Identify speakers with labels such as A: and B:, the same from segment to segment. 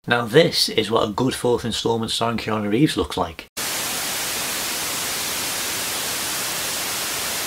A: Now this is what a good fourth instalment starring Keanu Reeves looks like.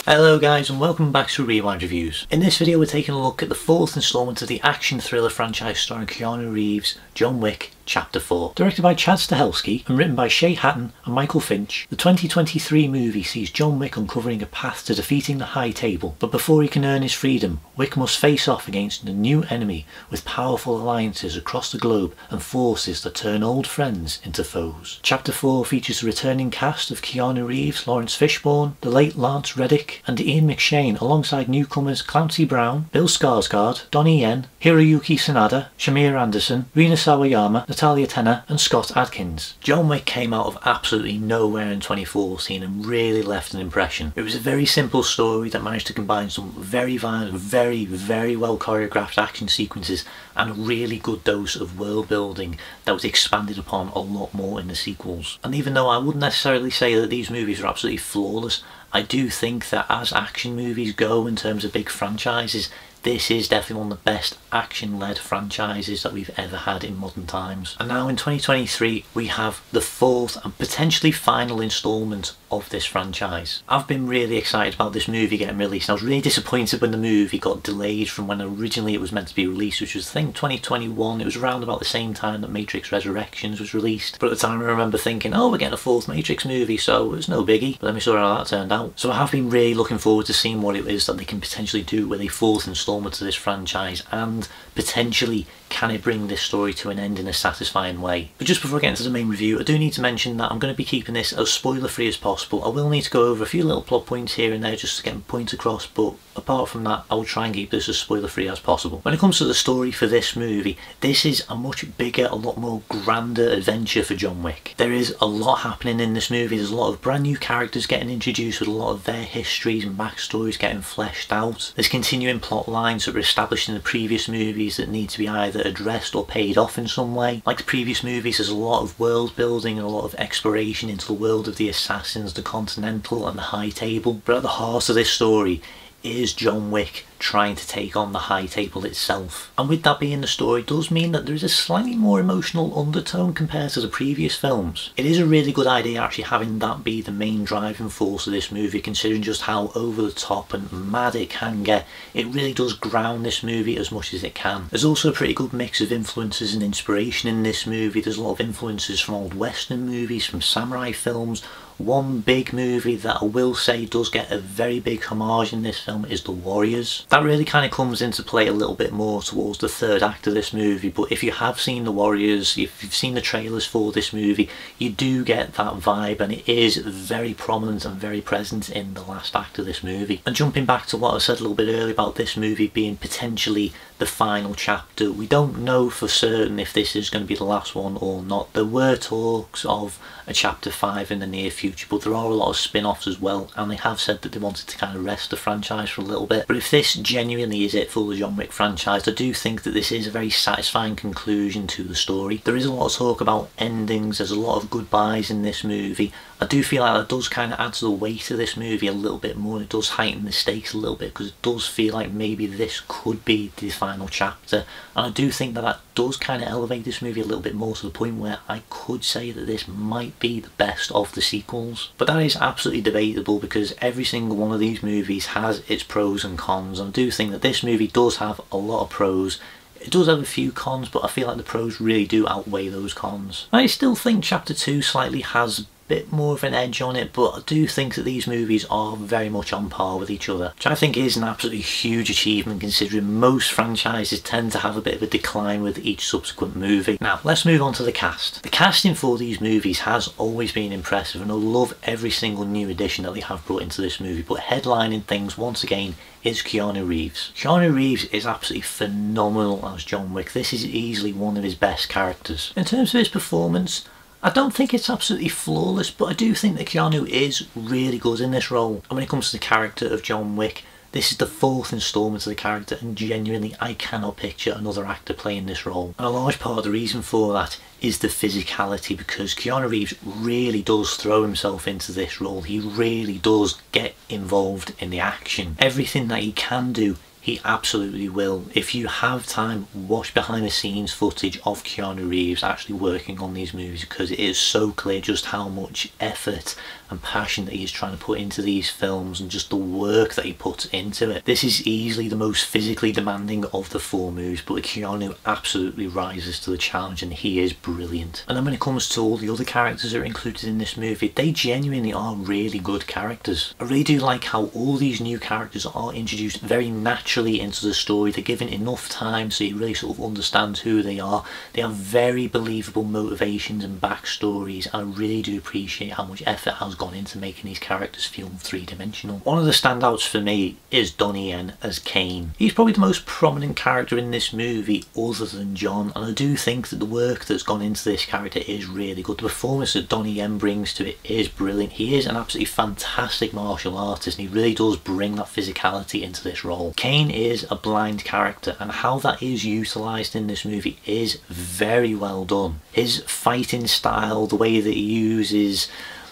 A: Hello guys and welcome back to Rewind Reviews. In this video we're taking a look at the fourth instalment of the action thriller franchise starring Keanu Reeves, John Wick, Chapter 4. Directed by Chad Stahelski and written by Shay Hatton and Michael Finch, the 2023 movie sees John Wick uncovering a path to defeating the High Table, but before he can earn his freedom, Wick must face off against a new enemy with powerful alliances across the globe and forces that turn old friends into foes. Chapter 4 features a returning cast of Keanu Reeves, Lawrence Fishburne, the late Lance Reddick and Ian McShane alongside newcomers Clancy Brown, Bill Skarsgård, Donnie Yen, Hiroyuki Sanada, Shamir Anderson, Rina Sawayama, Natalia Tena and Scott Adkins. John Wick came out of absolutely nowhere in 2014 and really left an impression. It was a very simple story that managed to combine some very violent, very well choreographed action sequences and a really good dose of world building that was expanded upon a lot more in the sequels. And even though I wouldn't necessarily say that these movies are absolutely flawless, I do think that as action movies go in terms of big franchises, this is definitely one of the best action-led franchises that we've ever had in modern times. And now in 2023 we have the fourth and potentially final instalment of this franchise. I've been really excited about this movie getting released. I was really disappointed when the movie got delayed from when originally it was meant to be released, which was I think 2021. It was around about the same time that Matrix Resurrections was released. But at the time I remember thinking, oh, we're getting a fourth Matrix movie, so it's no biggie. But then we saw how that turned out. So I have been really looking forward to seeing what it is that they can potentially do with a fourth installment to this franchise, and potentially can it bring this story to an end in a satisfying way. But just before I get into the main review, I do need to mention that I'm going to be keeping this as spoiler free as possible. I will need to go over a few little plot points here and there just to get my point across, but apart from that I will try and keep this as spoiler free as possible. When it comes to the story for this movie, this is a much bigger, a lot more grander adventure for John Wick. There is a lot happening in this movie. There's a lot of brand new characters getting introduced with a lot of their histories and backstories getting fleshed out. There's continuing plot lines that were established in the previous movies that need to be either addressed or paid off in some way. Like the previous movies, there's a lot of world building and a lot of exploration into the world of the Assassins, the Continental and the High Table. But at the heart of this story is John Wick trying to take on the High Table itself. And with that being the story, does mean that there is a slightly more emotional undertone compared to the previous films. It is a really good idea actually having that be the main driving force of this movie, considering just how over the top and mad it can get. It really does ground this movie as much as it can. There's also a pretty good mix of influences and inspiration in this movie. There's a lot of influences from old western movies, from samurai films. One big movie that I will say does get a very big homage in this film is The Warriors. That really kind of comes into play a little bit more towards the third act of this movie, but if you have seen The Warriors, if you've seen the trailers for this movie, you do get that vibe, and it is very prominent and very present in the last act of this movie. And jumping back to what I said a little bit earlier about this movie being potentially the final chapter, we don't know for certain if this is going to be the last one or not. There were talks of a chapter 5 in the near future, but there are a lot of spin-offs as well, and they have said that they wanted to kind of rest the franchise for a little bit. But if this genuinely is it for the John Wick franchise, I do think that this is a very satisfying conclusion to the story. There is a lot of talk about endings, there's a lot of goodbyes in this movie. I do feel like that does kind of add to the weight of this movie a little bit more, and it does heighten the stakes a little bit, because it does feel like maybe this could be the final chapter. And I do think that that does kind of elevate this movie a little bit more to the point where I could say that this might be the best of the sequels. But that is absolutely debatable, because every single one of these movies has its pros and cons, and I do think that this movie does have a lot of pros. It does have a few cons, but I feel like the pros really do outweigh those cons. I still think Chapter 2 slightly has bit more of an edge on it, but I do think that these movies are very much on par with each other, which I think is an absolutely huge achievement considering most franchises tend to have a bit of a decline with each subsequent movie. Now let's move on to the cast. The casting for these movies has always been impressive, and I love every single new addition that they have brought into this movie, but headlining things once again is Keanu Reeves. Keanu Reeves is absolutely phenomenal as John Wick. This is easily one of his best characters. In terms of his performance, I don't think it's absolutely flawless, but I do think that Keanu is really good in this role. And when it comes to the character of John Wick, this is the fourth instalment of the character, and genuinely I cannot picture another actor playing this role. And a large part of the reason for that is the physicality, because Keanu Reeves really does throw himself into this role. He really does get involved in the action. Everything that he can do, He absolutely will. If you have time, watch behind the scenes footage of Keanu Reeves actually working on these movies, because it is so clear just how much effort and passion that he is trying to put into these films, and just the work that he puts into it. This is easily the most physically demanding of the 4 movies, but Keanu absolutely rises to the challenge, and he is brilliant. And then when it comes to all the other characters that are included in this movie, they genuinely are really good characters. I really do like how all these new characters are introduced very naturally into the story. They're given enough time so you really sort of understand who they are. They have very believable motivations and backstories, and I really do appreciate how much effort has gone into making these characters feel three-dimensional. One of the standouts for me is Donnie Yen as Kane. He's probably the most prominent character in this movie other than John, and I do think that the work that's gone into this character is really good. The performance that Donnie Yen brings to it is brilliant. He is an absolutely fantastic martial artist, and he really does bring that physicality into this role. Kane is a blind character, and how that is utilised in this movie is very well done. His fighting style, the way that he uses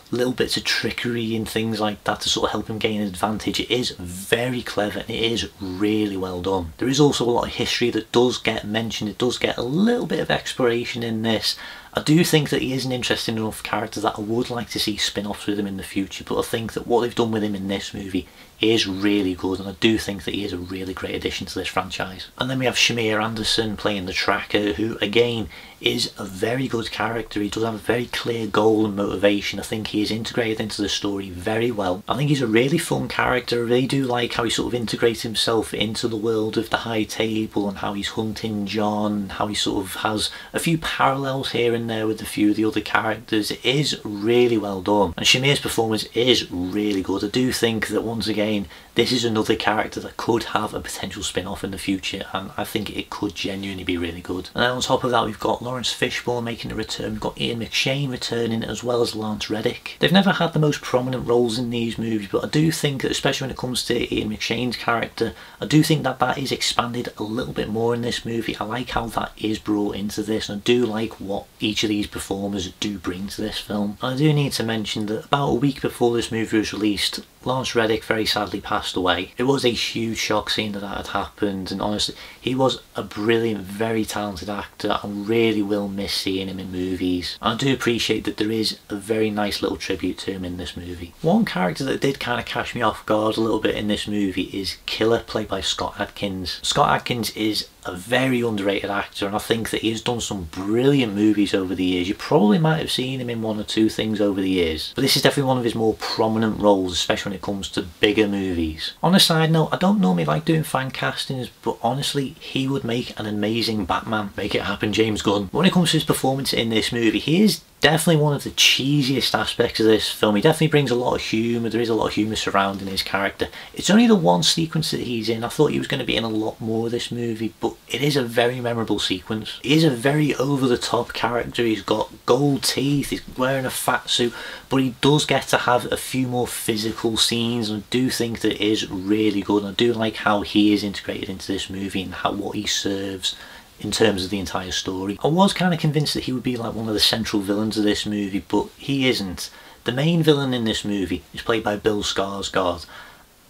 A: little bits of trickery and things like that to sort of help him gain an advantage, it is very clever and it is really well done. There is also a lot of history that does get mentioned. It does get a little bit of exploration in this. I do think that he is an interesting enough character that I would like to see spin-offs with him in the future, but I think that what they've done with him in this movie is really good, and I do think that he is a really great addition to this franchise. And then we have Shamir Anderson playing the Tracker, who again is a very good character. He does have a very clear goal and motivation. I think he is integrated into the story very well. I think he's a really fun character. I really do like how he sort of integrates himself into the world of the High Table, and how he's hunting John, and how he sort of has a few parallels here and there with a few of the other characters. It is really well done, and Shamir's performance is really good. I do think that once again this is another character that could have a potential spin-off in the future, and I think it could genuinely be really good. And then on top of that, we've got Lawrence Fishburne making a return. We've got Ian McShane returning, as well as Lance Reddick. They've never had the most prominent roles in these movies, but I do think that, especially when it comes to Ian McShane's character, I do think that that is expanded a little bit more in this movie. I like how that is brought into this, and I do like what each of these performers do bring to this film. And I do need to mention that about a week before this movie was released, Lance Reddick very sadly passed away. It was a huge shock seeing that had happened, and honestly, he was a brilliant, very talented actor. I really will miss seeing him in movies. I do appreciate that there is a very nice little tribute to him in this movie. One character that did kind of catch me off guard a little bit in this movie is Killer, played by Scott Adkins. Scott Adkins is a very underrated actor, and I think that he has done some brilliant movies over the years. You probably might have seen him in 1 or 2 things over the years, but this is definitely one of his more prominent roles, especially when it comes to bigger movies. On a side note, I don't normally like doing fan castings, but honestly, he would make an amazing Batman. Make it happen, James Gunn. But when it comes to his performance in this movie, he is definitely one of the cheesiest aspects of this film. He definitely brings a lot of humour. There is a lot of humour surrounding his character. It's only the one sequence that he's in. I thought he was going to be in a lot more of this movie, but it is a very memorable sequence. He is a very over-the-top character. He's got gold teeth, he's wearing a fat suit, but he does get to have a few more physical scenes, and I do think that it is really good. And I do like how he is integrated into this movie and how what he serves in terms of the entire story. I was kind of convinced that he would be like one of the central villains of this movie, but he isn't. The main villain in this movie is played by Bill Skarsgård,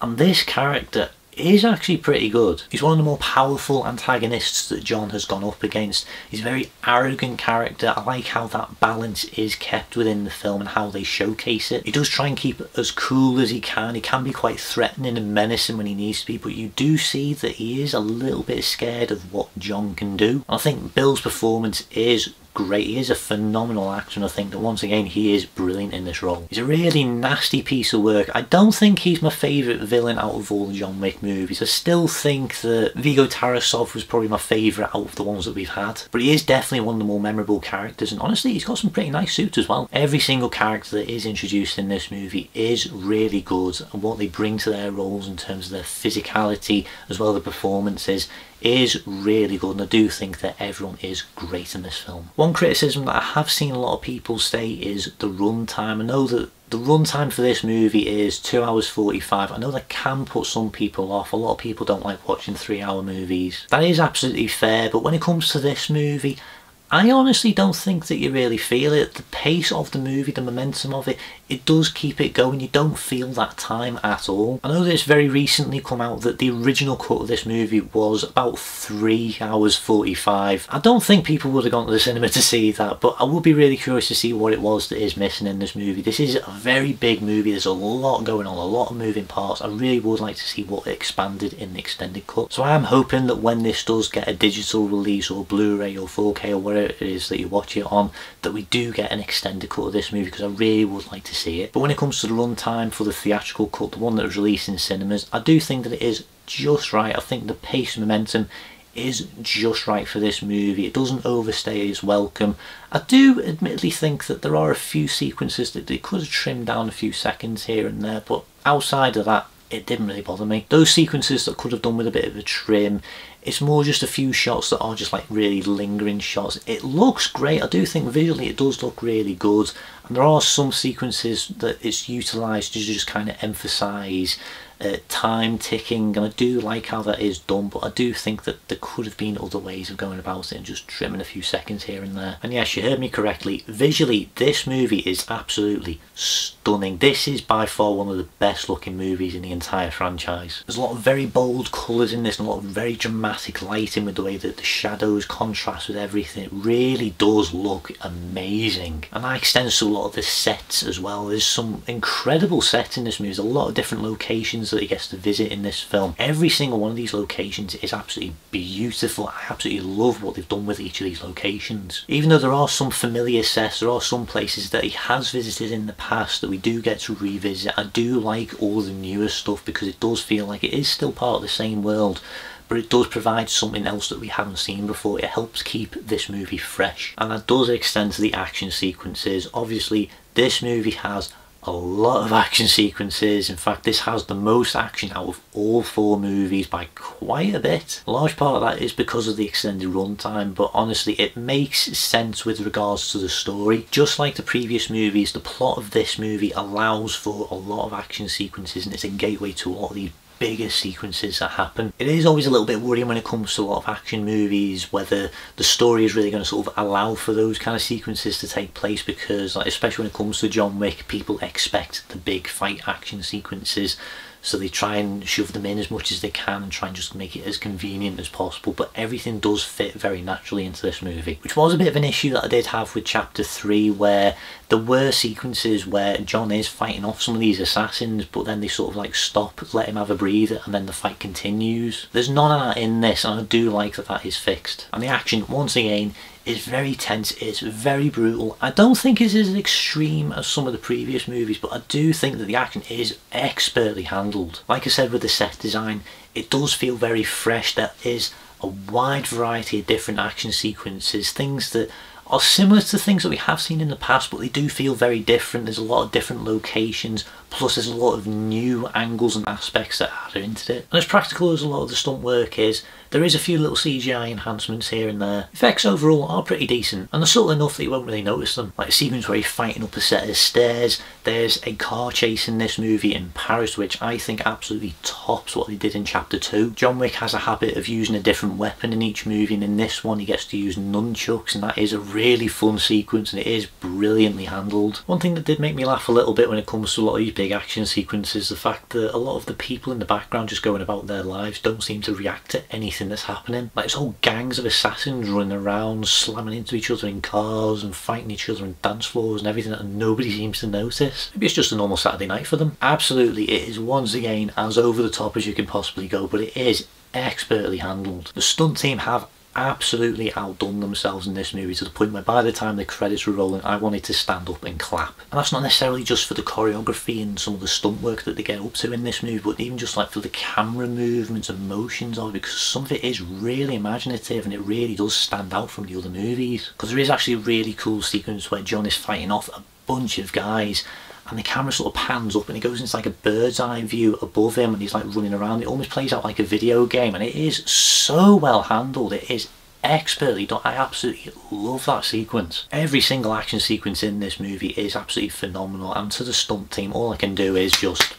A: and this character is actually pretty good. He's one of the more powerful antagonists that John has gone up against. He's a very arrogant character. I like how that balance is kept within the film and how they showcase it. He does try and keep it as cool as he can. He can be quite threatening and menacing when he needs to be, but you do see that he is a little bit scared of what John can do. I think Bill's performance is great. He is a phenomenal actor, and I think that once again he is brilliant in this role. He's a really nasty piece of work. I don't think he's my favourite villain out of all the John Wick movies. I still think that Viggo Tarasov was probably my favourite out of the ones that we've had, but he is definitely one of the more memorable characters, and honestly he's got some pretty nice suits as well. Every single character that is introduced in this movie is really good, and what they bring to their roles in terms of their physicality as well as the performances is really good, and I do think that everyone is great in this film. One criticism that I have seen a lot of people say is the runtime. I know that the runtime for this movie is 2 hours 45. I know that can put some people off. A lot of people don't like watching 3-hour movies. That is absolutely fair, but when it comes to this movie, I honestly don't think that you really feel it. The pace of the movie, the momentum of it, it does keep it going. You don't feel that time at all. I know that it's very recently come out that the original cut of this movie was about 3 hours 45. I don't think people would have gone to the cinema to see that, but I would be really curious to see what it was that is missing in this movie. This is a very big movie. There's a lot going on, a lot of moving parts. I really would like to see what expanded in the extended cut. So I am hoping that when this does get a digital release or Blu-ray or 4K or whatever it is that you watch it on, that we do get an extended cut of this movie, because I really would like to see it. But when it comes to the runtime for the theatrical cut, the one that was released in cinemas, I do think that it is just right. I think the pace and momentum is just right for this movie. It doesn't overstay its welcome. I do admittedly think that there are a few sequences that they could have trimmed down a few seconds here and there, but outside of that, it didn't really bother me. Those sequences that could have done with a bit of a trim, it's more just a few shots that are just like really lingering shots. It looks great. I do think visually it does look really good, and there are some sequences that it's utilised to just kind of emphasise time ticking, and I do like how that is done, but I do think that there could have been other ways of going about it and just trimming a few seconds here and there. And yes, you heard me correctly, visually this movie is absolutely stunning. This is by far one of the best looking movies in the entire franchise. There's a lot of very bold colours in this and a lot of very dramatic lighting with the way that the shadows contrast with everything. It really does look amazing, and that extends to a lot of the sets as well. There's some incredible sets in this movie. There's a lot of different locations that he gets to visit in this film. Every single one of these locations is absolutely beautiful. I absolutely love what they've done with each of these locations. Even though there are some familiar sets, there are some places that he has visited in the past that we do get to revisit. I do like all the newer stuff because it does feel like it is still part of the same world, but it does provide something else that we haven't seen before. It helps keep this movie fresh, and that does extend to the action sequences. Obviously this movie has a lot of action sequences. In fact, this has the most action out of all 4 movies by quite a bit. A large part of that is because of the extended runtime, but honestly it makes sense with regards to the story. Just like the previous movies, the plot of this movie allows for a lot of action sequences, and it's a gateway to a lot of these bigger sequences that happen. It is always a little bit worrying when it comes to a lot of action movies whether the story is really going to sort of allow for those kind of sequences to take place, because like, especially when it comes to John Wick, people expect the big fight action sequences, so they try and shove them in as much as they can and try and just make it as convenient as possible, but everything does fit very naturally into this movie, which was a bit of an issue that I did have with chapter 3, where there were sequences where John is fighting off some of these assassins, but then they sort of like stop, let him have a breather, and then the fight continues. There's none of that in this, and I do like that that is fixed. And the action, once again, is very tense, it's very brutal. I don't think it's as extreme as some of the previous movies, but I do think that the action is expertly handled. Like I said with the set design, it does feel very fresh. There is a wide variety of different action sequences, things that are similar to things that we have seen in the past, but they do feel very different. There's a lot of different locations, plus there's a lot of new angles and aspects that add into it. And as practical as a lot of the stunt work is, there is a few little CGI enhancements here and there. Effects overall are pretty decent, and they're subtle enough that you won't really notice them. Like a sequence where he's fighting up a set of stairs. There's a car chase in this movie in Paris, which I think absolutely tops what they did in chapter 2. John Wick has a habit of using a different weapon in each movie, and in this one he gets to use nunchucks, and that is a really fun sequence, and it is brilliantly handled. One thing that did make me laugh a little bit when it comes to a lot of these big action sequences, the fact that a lot of the people in the background just going about their lives don't seem to react to anything that's happening. Like, it's whole gangs of assassins running around, slamming into each other in cars and fighting each other on dance floors and everything, and nobody seems to notice. Maybe it's just a normal Saturday night for them. Absolutely, it is once again as over the top as you can possibly go, but it is expertly handled. The stunt team have absolutely outdone themselves in this movie, to the point where by the time the credits were rolling I wanted to stand up and clap. And that's not necessarily just for the choreography and some of the stunt work that they get up to in this movie, but even just like for the camera movements and motions of it, because some of it is really imaginative and it really does stand out from the other movies. Because there is actually a really cool sequence where John is fighting off a bunch of guys, and the camera sort of pans up and it goes into like a bird's eye view above him, and he's like running around. It almost plays out like a video game, and it is so well handled. It is expertly done. I absolutely love that sequence. Every single action sequence in this movie is absolutely phenomenal, and to the stunt team all I can do is just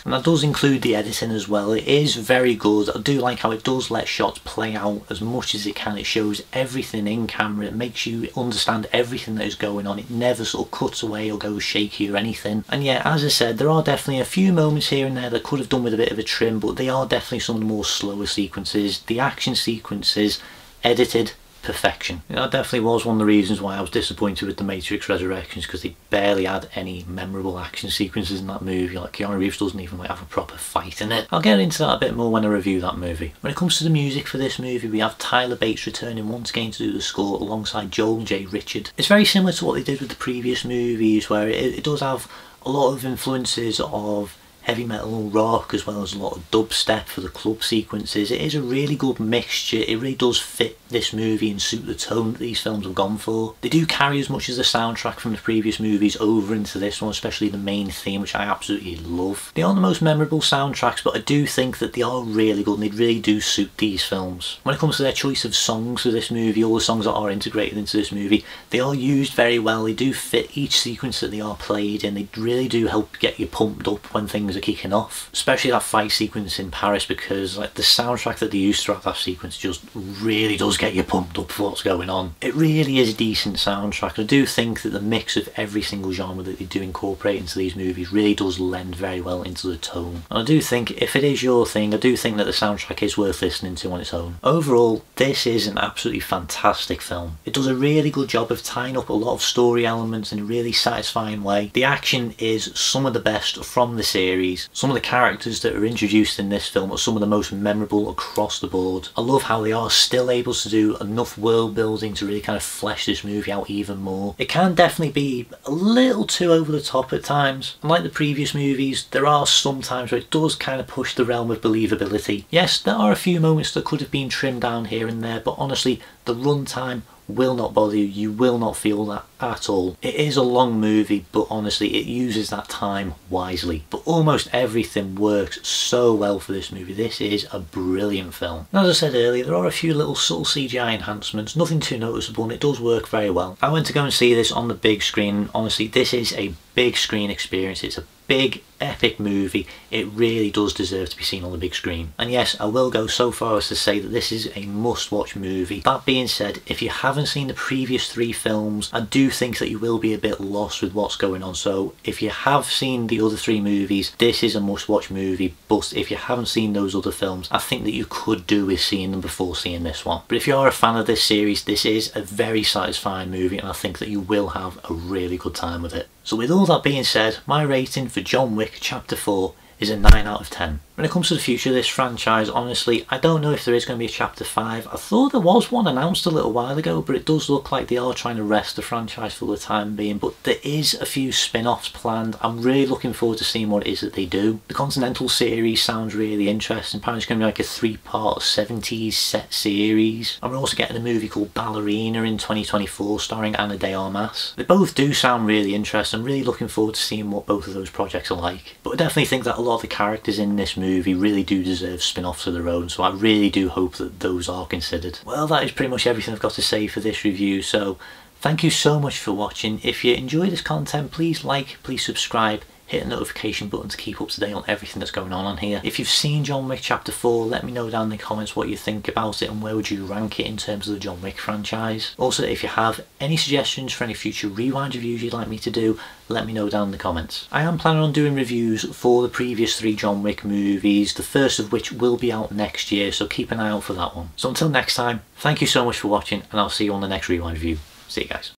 A: And that does include the editing as well. It is very good. I do like how it does let shots play out as much as it can. It shows everything in camera. It makes you understand everything that is going on. It never sort of cuts away or goes shaky or anything. And yeah, as I said, there are definitely a few moments here and there that could have done with a bit of a trim, but they are definitely some of the more slower sequences. The action sequences, edited perfection. That definitely was one of the reasons why I was disappointed with The Matrix Resurrections, because they barely had any memorable action sequences in that movie. Like, Keanu Reeves doesn't even like have a proper fight in it. I'll get into that a bit more when I review that movie. When it comes to the music for this movie, we have Tyler Bates returning once again to do the score alongside Joel J. Richard. It's very similar to what they did with the previous movies, where it does have a lot of influences of heavy metal, rock, as well as a lot of dubstep for the club sequences. It is a really good mixture. It really does fit this movie and suit the tone that these films have gone for. They do carry as much as the soundtrack from the previous movies over into this one, especially the main theme, which I absolutely love. They aren't the most memorable soundtracks, but I do think that they are really good and they really do suit these films. When it comes to their choice of songs for this movie, all the songs that are integrated into this movie, they are used very well. They do fit each sequence that they are played in. They really do help get you pumped up when things are kicking off, especially that fight sequence in Paris, because like the soundtrack that they use throughout that sequence just really does get you pumped up for what's going on. It really is a decent soundtrack. I do think that the mix of every single genre that they do incorporate into these movies really does lend very well into the tone. And I do think if it is your thing, I do think that the soundtrack is worth listening to on its own. Overall, this is an absolutely fantastic film. It does a really good job of tying up a lot of story elements in a really satisfying way. The action is some of the best from the series. Some of the characters that are introduced in this film are some of the most memorable across the board. I love how they are still able to do enough world building to really kind of flesh this movie out even more. It can definitely be a little too over the top at times. Unlike the previous movies, there are some times where it does kind of push the realm of believability. Yes, there are a few moments that could have been trimmed down here and there, but honestly, the runtime will not bother you. You will not feel that at all. It is a long movie, but honestly it uses that time wisely. But almost everything works so well for this movie. This is a brilliant film. And as I said earlier, there are a few little subtle CGI enhancements, nothing too noticeable, and it does work very well. I went to go and see this on the big screen, and honestly this is a big screen experience. It's a big epic movie. It really does deserve to be seen on the big screen. And yes, I will go so far as to say that this is a must-watch movie. That being said, if you haven't seen the previous 3 films, I do think that you will be a bit lost with what's going on. So if you have seen the other 3 movies, this is a must-watch movie. But if you haven't seen those other films, I think that you could do with seeing them before seeing this one. But if you are a fan of this series, this is a very satisfying movie, and I think that you will have a really good time with it. So with all that being said, my rating for John Wick Chapter 4 is a 9 out of 10. When it comes to the future of this franchise, honestly, I don't know if there is going to be a Chapter 5. I thought there was one announced a little while ago, but it does look like they are trying to rest the franchise for the time being. But there is a few spin-offs planned. I'm really looking forward to seeing what it is that they do. The Continental series sounds really interesting. Apparently it's going to be like a 3-part 70s set series. And we're also getting a movie called Ballerina in 2024 starring Ana de Armas. They both do sound really interesting. I'm really looking forward to seeing what both of those projects are like. But I definitely think that a lot of the characters in this movie really do deserve spin-offs of their own, so I really do hope that those are considered. Well, that is pretty much everything I've got to say for this review, so thank you so much for watching. If you enjoy this content, please like, please subscribe, hit the notification button to keep up to date on everything that's going on here. If you've seen John Wick Chapter 4, let me know down in the comments what you think about it and where would you rank it in terms of the John Wick franchise. Also, if you have any suggestions for any future Rewind reviews you'd like me to do, let me know down in the comments. I am planning on doing reviews for the previous 3 John Wick movies, the first of which will be out next year, so keep an eye out for that one. So until next time, thank you so much for watching, and I'll see you on the next Rewind review. See you guys.